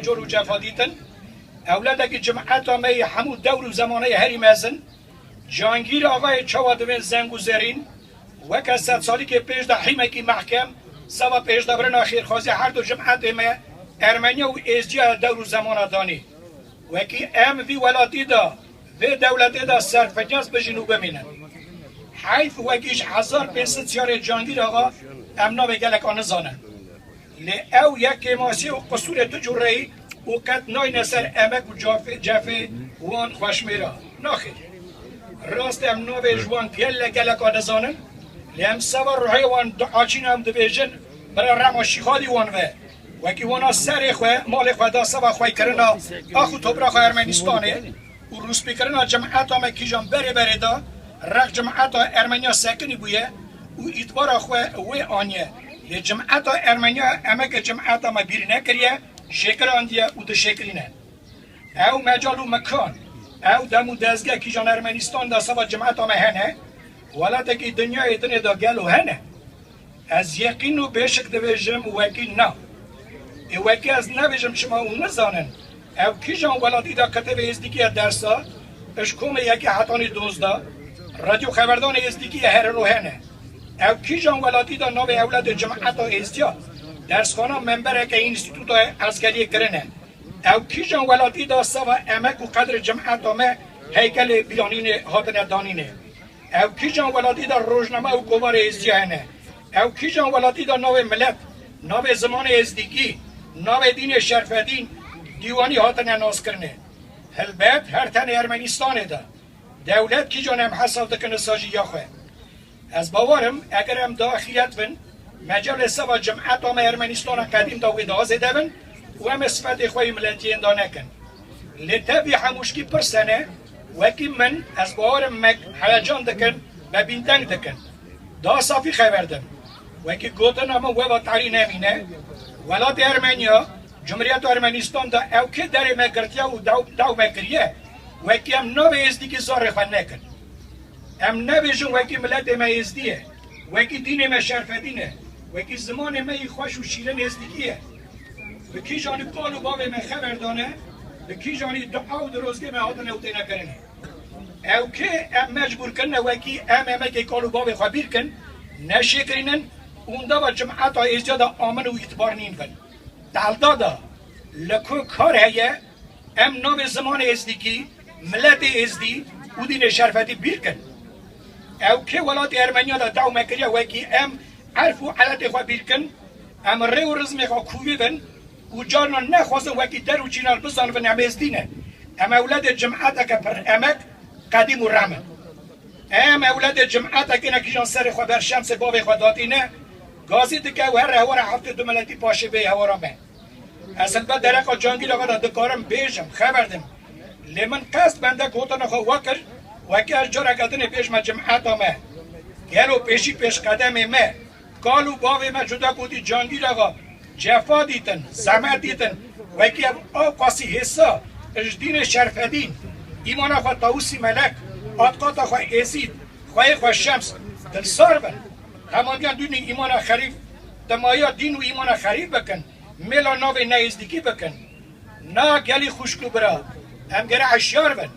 جور و جفادیتن اولادك جماعت آمه همو دور و زمانه هری مزن جانگیر آقای چوادوین زنگو زرین وکه 100 سالی که پیش دا حیمکی محکم سوا پیش دا برن خیرخوازی هر دو جماعت ما ارمنیا و ازجیا دور و زمانه دانی وکی ام وی ولاتی دا و دولتی دا سرفجاز بجنو بمینن حیث وکیش 1500 جانگیر آقا امنا بگلک آن زانن لی او یک ماسی و قصور تجوری و قد نای نسر امک و جافه وان خوشمیرا ناخیر راست امنا به جوان پیل گلک آن زانن لی هم سوار روحی وان دعاچین هم دویجن برای رماشی خادی وان وکی وانا سر خواه مال خواه دا سوا خواه کرنا آخو توبرا خواه ارمنیستانه و روز بکرنا جماعت همه کیجان بره دا رق جماعت ارمنیا سکنی بویه و ایتبارا خواه وی آنیه لی جماعت ارمنیا همه که جماعت همه بیری نکریه شکر آندیه و ده شکرینه او مجال و مکان او دمو دزگه کیجان ارمنیستان دا سوا جماعت همه هنه ولاته که دنیا ایتنه دا گلو هنه از یقین و بشک دویجم وکی نه وکی از نویجم شما اون نزانن او کیجان ولاتی دا کتب ازدیکی درسا اشکوم یکی حتانی دوزدا رادیو خبردان ازدیکی هر روحنه او کیجان ولاتی دا نو اولاد جماعت ازدیا درسخانه منبره که اینستیتوت عسکری کرنه او کیجان ولاتی دا سوا امک و قدر جماعت همه هیکل بیانین هاتن دانینه او کیجان ولاتی دا روزنامه و کوبار ازدیا هنه او کیجان ولاتی دا نو ملت نو زمان ازدیکی نو دین شرفدین دیوانی هاتن ناز کرنه هلبت هر تن ارمنیستانه دا دولت کی جانم حساب دکن ساجی یا خواه از باورم اگر هم داخلیت بن مجال سوا جمعت هم ارمنیستان قدیم دا ویدازه دبن و هم صفت خواه ملتی اندا نکن لطبی حموشکی پر سنه وکی من از باورم مک حیجان دکن و بیندنگ دکن دا صافی خبردم وکی گوتن همه و تعلی نمینه ولاد ارمنیا جمهوریت ارمنستان دا او که در مگرتیا و دو مگریه وکی هم نو ازدی که زار خواه نکن هم نویجون وکی ملت ما ازدیه وکی دین ما شرفدینه وکی زمان ما خوش و شیرن ازدیگیه وکی جانی قال و باب ما خبر دانه وکی جانی دعا و دروزگه ما هاتن اوتی نکرنه او که هم مجبور کنه وکی هم که قال و باب خواه بیر کن نشکرینن اون دا و جمعات ازدیا دا آمن و اعتبار نین کن دالدادا لکو کار هیه ام نام زمان ازدیکی ملت ازدی و دین شرفتی بیر کن او که ولات ارمنیا دا دعو مکریا وکی ام عرف و علت خواه بیر کن ام ری و رزم خواه کوی بن و جانا نخواستن وکی در و چینال بزان و نعم ازدینه ام اولاد جمعات که پر امک قدیم و رمن ام اولاد جمعات که نکیجان سر خواه بر شمس باب خواه داتینه گازی دکه و هر هوار هفته دو ملتی پاشه به هوارا من اصل بعد درکا جانگی لگا دا دکارم بیشم خبردم لیمن قصد بنده کوتا نخوا وکر وکی از جا رکتن پیش ما جمعات آمه گلو پیشی پیش قدم ما کالو باوی ما جدا کوتی جانگی لگا جفا دیتن زمت دیتن وکی آب قاسی حسا اجدین شرفدین ایمان خوا تاوسی ملک آتقاتا خوا ایزید خواه شمس دل سار بن همانگان دونی ایمان خریف دمایا دین و ایمان خریف بکن ملا ناوی نایزدیکی بکن نا گلی خوشکو برا هم گره عشیار بن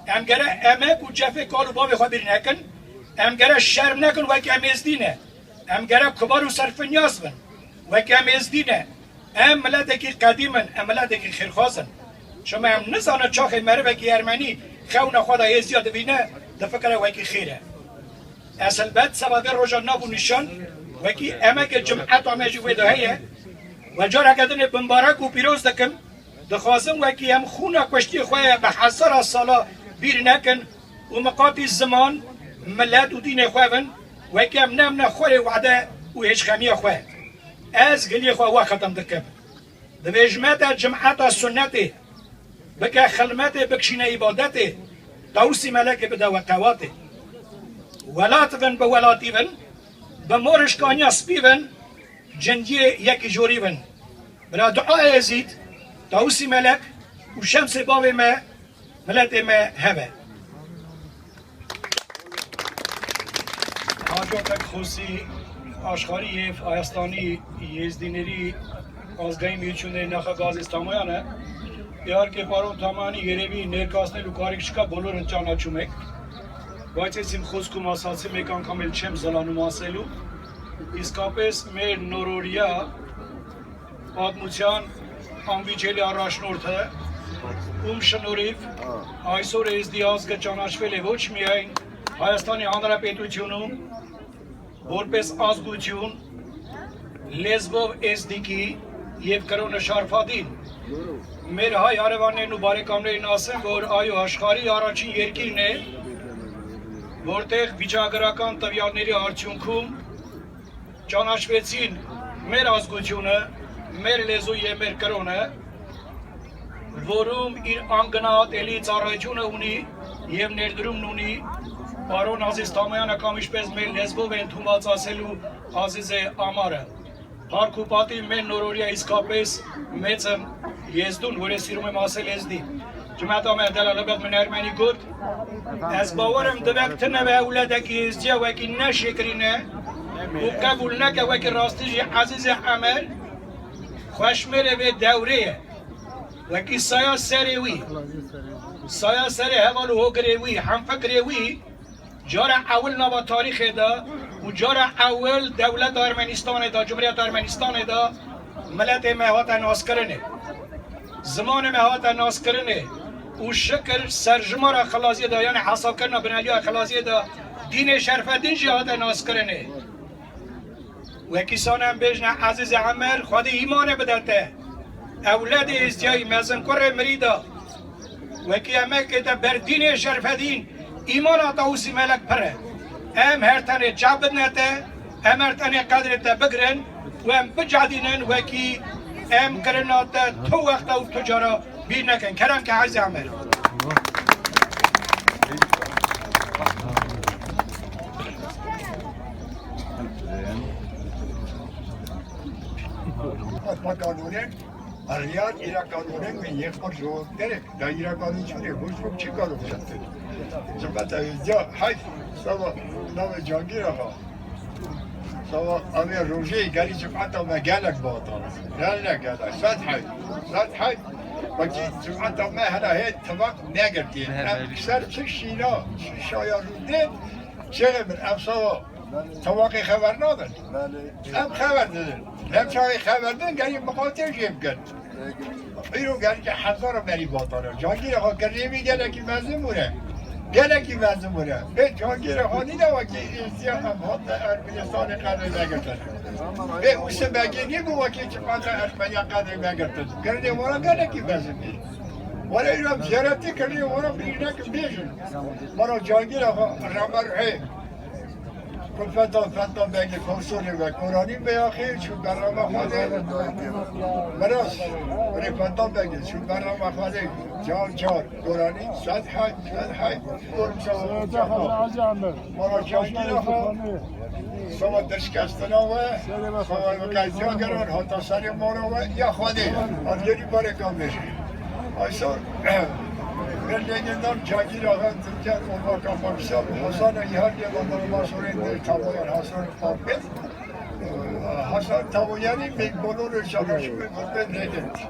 هم گره امک و جفه کالو باب خواه بری نکن هم گره شرم نکن وکی هم ازدینه هم گره کبار و صرف نیاز بن وکی هم ازدینه هم ملت که قدیمن هم ملت که خیرخوازن شما هم نزانه چاخ مره وکی ارمنی خون خدا ازیاد بینه دفکر وکی خیره اصل بعد سبب روزا نابو نشان وکی امک جمعت آمجی ویده هیه و جا کدن بمبارک و پیروز دکم دخوازم وکی هم خونه کشتی خواه به حسر سالا بیر نکن و مقاطی زمان ملت و دین خواه بن وکی هم نم نخوره وعده و هیچ خمی خواه از گلی خواه وقتم دکم دویجمت جمعت سنته بکه خلمت بکشین عبادته دوسی ملک بده وقواته ولات بن به ولاتی بن به مورش کانیا سپی بن جندی یکی جوری بن برا دعا ازید تاوسی ملک و شمس باب ما ملت ما هبه آجا تک خوصی آشخاری آیستانی یزدینری ազգային միությունների նախագահ Թամոյանը, իհարկե պարոն Թամոյանի երևի ներկայացնելու կարիք չկա, բոլորը ճանաչում եք, բայց ես իմ խոսքում ասացի մեկ անգամ էլ չեմ զլանում ասելու, իսկապես մեր նորօրյա պատմության անվիճելի առաջնորդը, ում շնորհիվ այսօր SD ազգը ճանաչվել է ոչ միայն Հայաստանի Հանրապետությունում, որպես ազգություն, լեզվով SD-ի և կրոնը շարփադին, մեր հայ հարևաններն ու բարեկամներին ասեմ, որ այո, աշխարհի առաջին երկիրն է, որտեղ վիճակագրական տվյալների արդյունքում ճանաչվեցին մեր ազգությունը, մեր լեզու և մեր կրոնը, որում իր անգնահատելի ծառայությունը ունի և ներդրումն ունի պարոն Ազիզ Թամոյանը կամ ինչպես մեր լեզվով են թումած ասելու Ազիզ է Ամարը։ Փառք ու պատիվ մեր նորօրյա իսկապես մեծը եզդուն, որ ես սիրում եմ ասել եզդի։ Ջմատամը դալա լբետ մեն Արմենի գոտ, ես բավարım դվեկտնը və ուլədəki եզդիyə վəki nə şekrinə, ու qəbulnə ki vəki rastıcı Aziz Əmər, xoşmere və dəvrəyə, vəki saya sərəvi, saya sərə həvalı hoqrəvi, həmfəqrəvi, جار اول نوا تاریخ دا و جار اول دولت ارمنستان دا جمهوریت ارمنستان دا ملت مهات ناس کرنه زمان مهات ناس کرنه و شکر سرجمار خلاصی دا یعنی حساب کردن بنیادی خلاصی دا دین شرف دین جهات ناس کرنه و کسان هم بجن عزیز عمر خود ایمان بدته اولاد ازدیای مزن کره مریدا و کی همه که بر دین شرف دین ایمان آتاوسی ملک پره ام هر تنه جابد نته ام هر تنه قدرت بگرن و ام بجادینن و کی ام کرنات تو وقت او تجارا بیر نکن کرم که عزیز عمر Ariad իրականորեն մի եղբոր ժողովուրդներ եք, դա իրականություն է, ոչ ոք չի կարող շատել։ Զմատայիդյա հայ, սավա նավը ջանգիր աղա, սավա ամի ռոժեի գարի ջմատա մա գալակ բատան, գալնա գալա, սատ հայ, բակի ջմատա մա հրա հետ թվակ նեգրտի, սար չշինա, շայարուդեն, չեղեմր, ամսավա, թվակի խավար նադն, ամ խավար դեն, لمشاوي خبردن قال مقاتل جيب إيرو قال حضر مري باطرة جاكير خا كريمي قال لك مازمورة قال لك مازمورة بيت جاكير خاني ده وكي إنسان هذا أرمنستان قادر ما قتل بيت وسباقيني بو وكي جماعة أرمنيا قادر ما قتل قال لي ورا قال لك مازمورة ولا يوم زيارتي قال لي ورا بيجناك بيجن مرة جاكير خا رمر هي فتان بگی کنسولی و قرآنی بیاخیر چون برنامه خواده براس ولی فتان بگی چون برنامه خواده جان قرآنی صد حی برم شما مرا جانگیر ها شما درشکستنا و شما وکیزیا گران حتی سری مرا و یا خواده آنگری بارکان بشه آیسار Belediye'den Cagir Ağam Türker olmak amaçlı Hasan-ı İhaliye Vandarıma Suriyeti Taboyan Hasan Ahmet Hasan Taboyan'ın bekbolunu çalışmayı ben redet.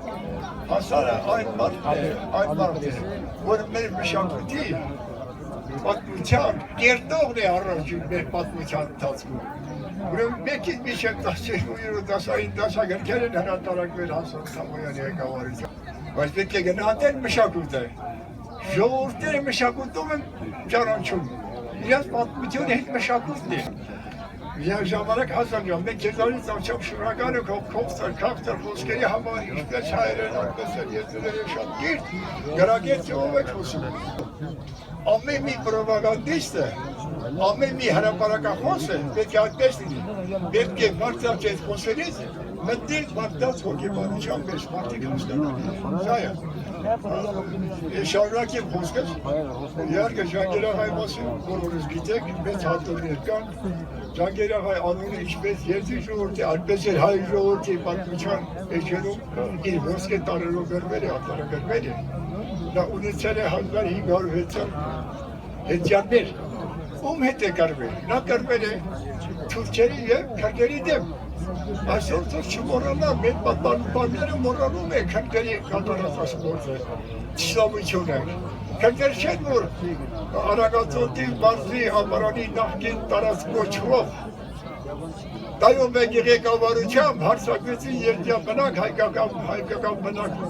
Hasan'a aynı madde. Bunun benim müşakıti. Batmıçan, gerdoğ ne aracı ben batmıçan tatlı. Bunun belki bir şey taşıyor da sayın da sakın gelin her atarak bir Hasan Taboyan'a kavaracak. Başka gene aten müşakıti. Ժողովուրդները մշակույթով են ճանաչում, իրենց պատմությունը հետ մշակույթն է։ Միայն ժամանակ Հասան ջան, մենք քեզանից անչափ շնորհակալ ենք քաղցր խոսքերի համար, ինչպես հայերեն, այնպես էլ եզրերը շատ կիրթ, գրագետով եք խոսում։ Ամեն մի պրոպագանդիստը, ամեն մի հրապարակախոսը պետք է այդպես լինի։ Պետք է մարդիկ այդ խոսերից մտիկ մարդած հոգեբանության մեջ մարդիկ հասկանան։ Սա է։ Շարունակ եմ խոսքս, իհարկե Ջանգերաղայ մասին բոլորս գիտեք, մեծ հատորներ կան, Ջանգերաղայ անունը ինչպես երկրի ժողովրդի, այնպես էլ հայ ժողովրդի պատմության էջերում իր ոսկե տարերով գրվել է, արտարագրվել է, նա ունեցել է 1500 հետյաններ, ում հետ է գրվել, նա գրվել է թուրքերի և քրդերի դեմ, Այսօր թող չմոռանա, մեր պատմաբանները մոռանում են քրդերի կատարած գործը, չիզամությունը։ Քրդեր չեն, որ Արագածոտի մարզի համարանի նախկին տարածք կոչվող Տայում մեկի ղեկավարությամբ հարձակվեցին երկրաբնակ հայկական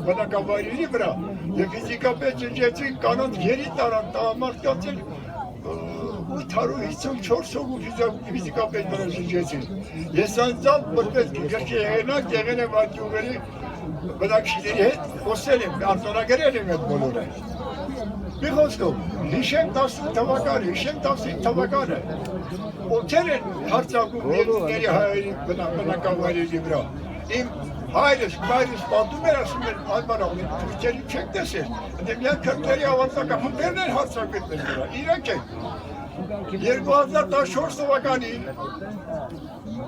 բնակավայրերի վրա և ֆիզիկապես ջնջեցին կանանց երիտարան տղամարդկանց 854 ֆիզիկապես վրա ջնջեցին։ Ես անձամբ որպես գրքի հեղինակ եղել եմ այդ գյուղերի բնակիչների հետ, խոսել եմ, արտոնագրել եմ այդ բոլորը։ Մի խոսքով, հիշեմ 18 թվականը, ովքեր են հարձակում երկրների հայերի բնակավայրերի վրա։ Իմ հայրս պատում էր, ասում էր, այդմանավ, թուրքերի չեք տեսել, միայն քրդերի ավանդակախմբերն են հարձակվել մեր վրա, իրենք են։ 2014 թվականին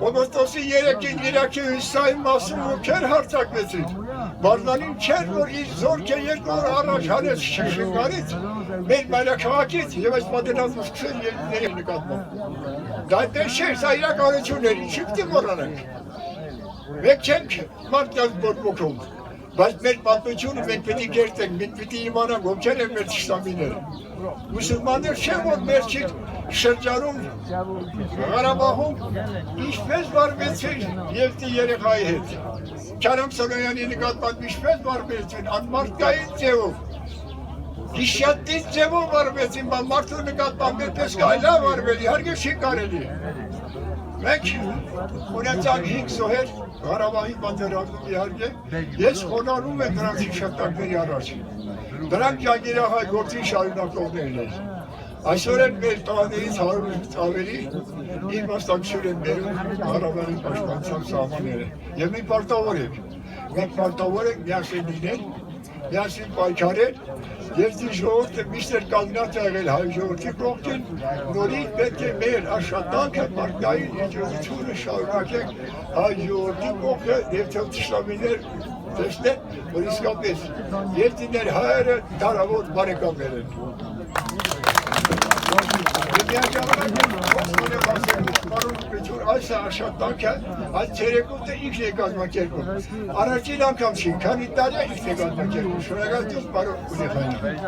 օգոստոսի 3-ին Իրաքի հյուսիսային մասում ովքեր հարձակվեցին, Բարձանին չէր, որ իր զորքը 2 օր առաջ հանեց Շնչենկարից, մեր մայրաքաղաքից և այս պատերազմը սկսել երկրների նկատմամբ։ Դա այդպես չէր, սա իրականություն էր, ինչի պիտի մոռանանք։ Մենք չենք մարդկանց բորբոքում, բայց մեր պատմությունը մենք պիտի կերտենք, մենք պիտի իմանանք ովքեր են մեր թշնամիները։ Մուսուլմաններ չեն, որ մեջիկ շրջանում Ղարաբաղում ինչպես վարվեցին Ելտի երեխայի հետ։ Քարամ Սոնոյանի նկատմամբ ինչպես վարվեցին, անմարդկային ձևով, հիշատից ձևով վարվեցին, բայց մարդու նկատմամբ այդպես այլավ վարվել, իհարկե չի կարելի։ Մենք ունեցանք 5 զոհեր Ղարաբաղի պատերազմում իհարկե, ես խոնարհում եմ նրանց հիշատակների առաջ։ Դրանք ջանգիրախայ գործին շարունակողներն են։ Այսօր են մեր տղաներից 100-ից ավելի իր մասնակցություն են բերում Ղարաբաղի պաշտպանության սահմանները։ Եվ մենք պարտավոր ենք միասին լինել, միասին պայքարել, և ձի ժողովուրդը միշտ էր կանգնած եղել հայ ժողովրդի կողքին, նորից պետք է մեր աշխատանքը մարդկային իջեցությունը շարունակենք հայ ժողովրդի կողքը և թող թշնամիներ տեսնեն, որ իսկապես երկրներ հայերը դարավոր բարեկամներ են։ Այս աշխատանքը, այս ցերեկոտ է ինքն է կազմակերպում։ Առաջին անգամ չի, քանի տարի է ինքն է կազմակերպում։ Շնորհակալություն, պարոն Ղուլիխանյան։